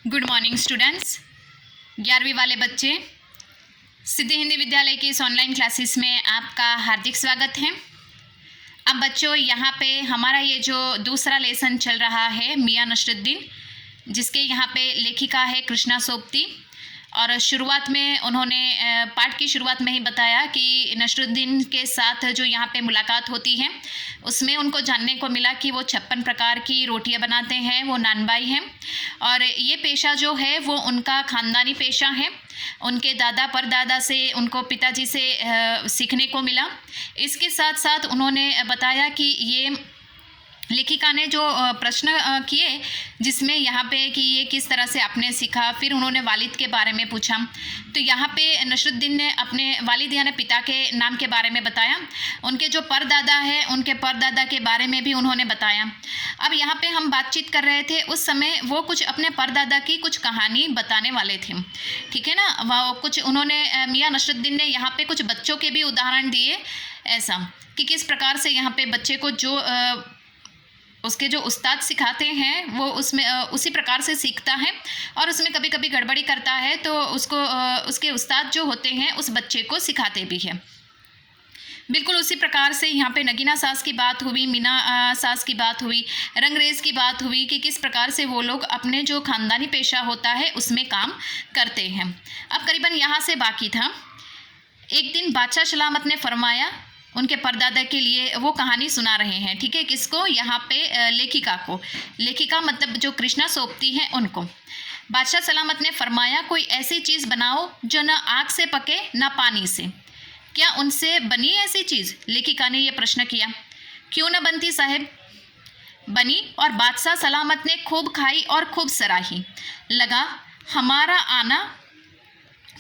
Good morning students. 11वीं वाले बच्चे, सिद्धि हिंदी विद्यालय की इस ऑनलाइन क्लासेस में आपका हार्दिक स्वागत है। अब बच्चों, यहाँ पे हमारा ये जो दूसरा लेसन चल रहा है मियां नसरुद्दीन, जिसके यहाँ पे लेखिका है कृष्णा सोबती। और शुरुआत में उन्होंने पाठ की शुरुआत में ही बताया कि नसरुद्दीन के साथ जो यहाँ पे मुलाकात होती है उसमें उनको जानने को मिला कि वो 56 प्रकार की रोटियां बनाते हैं, वो नानबाई हैं। और ये पेशा जो है वो उनका ख़ानदानी पेशा है, उनके दादा परदादा से, उनको पिताजी से सीखने को मिला। इसके साथ साथ उन्होंने बताया कि ये लेखिका ने जो प्रश्न किए जिसमें यहाँ पे कि ये किस तरह से आपने सीखा, फिर उन्होंने वालिद के बारे में पूछा। तो यहाँ पे नसरुद्दीन ने अपने वालिद यानी पिता के नाम के बारे में बताया, उनके जो परदादा है उनके परदादा के बारे में भी उन्होंने बताया। अब यहाँ पे हम बातचीत कर रहे थे उस समय वो कुछ अपने परदादा की कुछ कहानी बताने वाले थे, ठीक है ना। वो कुछ उन्होंने मियाँ नसरुद्दीन ने यहाँ पे कुछ बच्चों के भी उदाहरण दिए, ऐसा कि किस प्रकार से यहाँ पे बच्चे को जो उसके जो उस्ताद सिखाते हैं वो उसमें उसी प्रकार से सीखता है, और उसमें कभी कभी गड़बड़ी करता है तो उसको उसके उस्ताद जो होते हैं उस बच्चे को सिखाते भी हैं। बिल्कुल उसी प्रकार से यहाँ पे नगीना सास की बात हुई, मीना सास की बात हुई, रंगरेज की बात हुई कि किस प्रकार से वो लोग अपने जो ख़ानदानी पेशा होता है उसमें काम करते हैं। अब करीबन यहाँ से बाकी था। एक दिन बादशाह सलामत ने फरमाया, उनके परदादा के लिए वो कहानी सुना रहे हैं, ठीक है। किसको? यहाँ पे लेखिका को। लेखिका मतलब जो कृष्णा सोबती हैं उनको। बादशाह सलामत ने फरमाया, कोई ऐसी चीज़ बनाओ जो न आग से पके न पानी से। क्या उनसे बनी ऐसी चीज़? लेखिका ने यह प्रश्न किया। क्यों न बनती साहब? बनी, और बादशाह सलामत ने खूब खाई और खूब सराही। लगा हमारा आना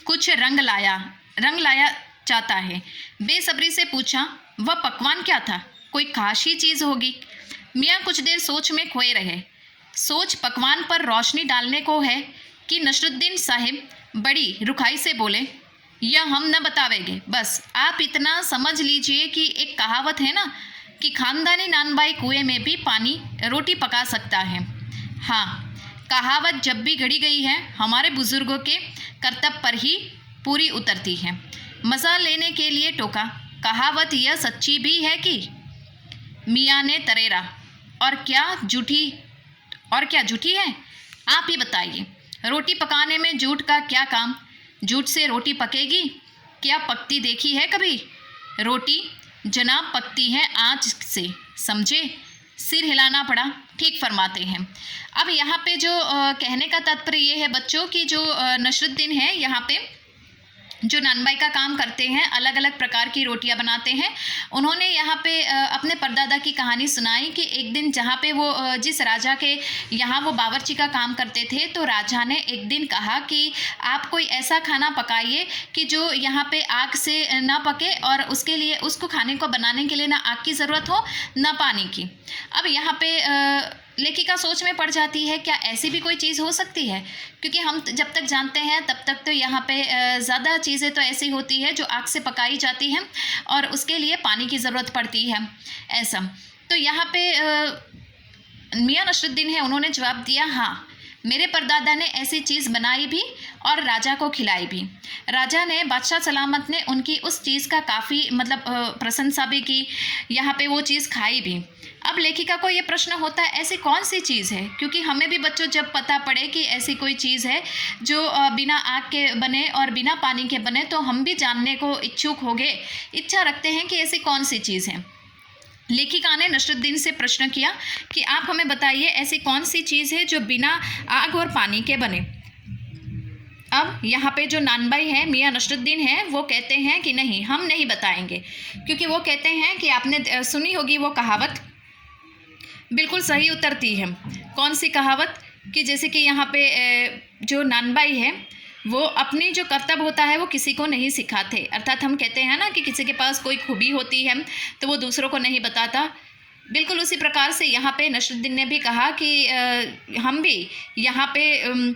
कुछ रंग लाया चाहता है। बेसब्री से पूछा, वह पकवान क्या था? कोई खास ही चीज़ होगी। मियाँ कुछ देर सोच में खोए रहे। सोच पकवान पर रोशनी डालने को है कि नसरुद्दीन साहिब बड़ी रुखाई से बोले, यह हम न बतावेंगे, बस आप इतना समझ लीजिए कि एक कहावत है ना कि खानदानी नानबाई कुएं में भी पानी रोटी पका सकता है। हाँ, कहावत जब भी गढ़ी गई है हमारे बुजुर्गों के कर्तव्य पर ही पूरी उतरती है। मज़ा लेने के लिए टोका, कहावत यह सच्ची भी है कि? मियाँ ने तरेरा, और क्या झूठी है? आप ही बताइए। रोटी पकाने में झूठ का क्या काम? झूठ से रोटी पकेगी? क्या पकती देखी है कभी? रोटी जनाब पकती है आँच से, समझे? सिर हिलाना पड़ा। ठीक फरमाते हैं। अब यहाँ पे जो कहने का तात्पर्य ये है बच्चों की जो नसरुद्दीन है यहाँ पे जो नानबाई का काम करते हैं, अलग अलग प्रकार की रोटियां बनाते हैं। उन्होंने यहाँ पे अपने परदादा की कहानी सुनाई कि एक दिन जहाँ पे वो जिस राजा के यहाँ वो बावर्ची का काम करते थे, तो राजा ने एक दिन कहा कि आप कोई ऐसा खाना पकाइए कि जो यहाँ पे आग से ना पके, और उसके लिए उसको खाने को बनाने के लिए ना आग की ज़रूरत हो ना पानी की। अब यहाँ पे लेखिका सोच में पड़ जाती है, क्या ऐसी भी कोई चीज़ हो सकती है? क्योंकि हम जब तक जानते हैं तब तक तो यहाँ पे ज़्यादा चीज़ें तो ऐसी होती है जो आग से पकाई जाती हैं और उसके लिए पानी की ज़रूरत पड़ती है, ऐसा। तो यहाँ पे मियाँ नसरुद्दीन है, उन्होंने जवाब दिया, हाँ, मेरे परदादा ने ऐसी चीज़ बनाई भी और राजा को खिलाई भी। राजा ने, बादशाह सलामत ने उनकी उस चीज़ का काफ़ी मतलब प्रशंसा भी की, यहाँ पे वो चीज़ खाई भी। अब लेखिका को ये प्रश्न होता है, ऐसी कौन सी चीज़ है? क्योंकि हमें भी बच्चों जब पता पड़े कि ऐसी कोई चीज़ है जो बिना आग के बने और बिना पानी के बने, तो हम भी जानने को इच्छुक होंगे, इच्छा रखते हैं कि ऐसी कौन सी चीज़ है। लेखिका ने नसरुद्दीन से प्रश्न किया कि आप हमें बताइए ऐसी कौन सी चीज़ है जो बिना आग और पानी के बने। अब यहाँ पे जो नानबाई है मियाँ नसरुद्दीन है, वो कहते हैं कि नहीं, हम नहीं बताएंगे, क्योंकि वो कहते हैं कि आपने सुनी होगी वो कहावत, बिल्कुल सही उतरती है। कौन सी कहावत? कि जैसे कि यहाँ पे जो नानबाई है वो अपनी जो कर्तव्य होता है वो किसी को नहीं सिखाते, अर्थात हम कहते हैं ना कि किसी के पास कोई खूबी होती है तो वो दूसरों को नहीं बताता। बिल्कुल उसी प्रकार से यहाँ पे नसरुद्दीन ने भी कहा कि हम भी यहाँ पे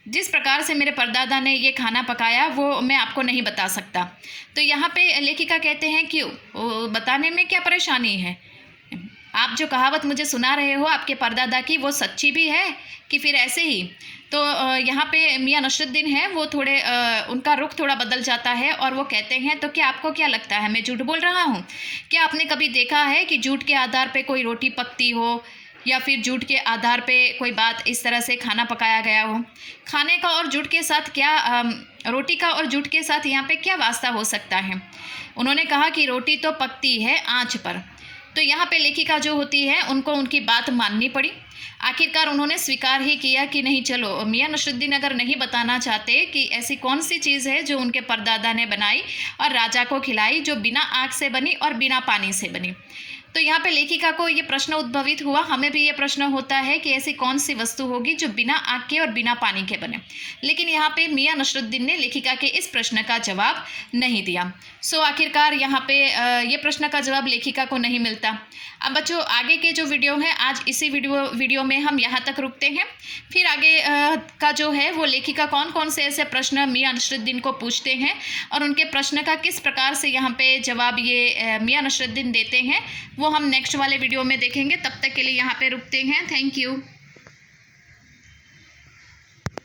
जिस प्रकार से मेरे परदादा ने ये खाना पकाया वो मैं आपको नहीं बता सकता। तो यहाँ पे लेखिका कहते हैं क्यों, बताने में क्या परेशानी है? आप जो कहावत मुझे सुना रहे हो आपके परदादा की, वो सच्ची भी है कि फिर ऐसे ही? तो यहाँ पे मियाँ नसरुद्दीन है, वो थोड़े उनका रुख थोड़ा बदल जाता है और वो कहते हैं, तो क्या आपको क्या लगता है मैं झूठ बोल रहा हूँ? क्या आपने कभी देखा है कि झूठ के आधार पे कोई रोटी पकती हो या फिर झूठ के आधार पे कोई बात इस तरह से खाना पकाया गया हो? खाने का और झूठ के साथ क्या रोटी का और झूठ के साथ यहाँ पे क्या वास्ता हो सकता है? उन्होंने कहा कि रोटी तो पकती है आँच पर। तो यहाँ पे लेखिका जो होती है उनको उनकी बात माननी पड़ी। आखिरकार उन्होंने स्वीकार ही किया कि नहीं, चलो मियाँ नसरुद्दीन अगर नहीं बताना चाहते कि ऐसी कौन सी चीज़ है जो उनके परदादा ने बनाई और राजा को खिलाई, जो बिना आग से बनी और बिना पानी से बनी। तो यहाँ पे लेखिका को ये प्रश्न उद्भवित हुआ, हमें भी ये प्रश्न होता है कि ऐसी कौन सी वस्तु होगी जो बिना आग के और बिना पानी के बने। लेकिन यहाँ पे मियाँ नसरुद्दीन ने लेखिका के इस प्रश्न का जवाब नहीं दिया। सो आखिरकार यहाँ पे ये प्रश्न का जवाब लेखिका को नहीं मिलता। अब बच्चों, आगे के जो वीडियो हैं, आज इसी वीडियो में हम यहाँ तक रुकते हैं। फिर आगे का जो है वो लेखिका कौन कौन से ऐसे प्रश्न मियाँ नसरुद्दीन को पूछते हैं और उनके प्रश्न का किस प्रकार से यहाँ पे जवाब ये मियाँ नसरुद्दीन देते हैं, वो हम नेक्स्ट वाले वीडियो में देखेंगे। तब तक के लिए यहाँ पे रुकते हैं। Thank you.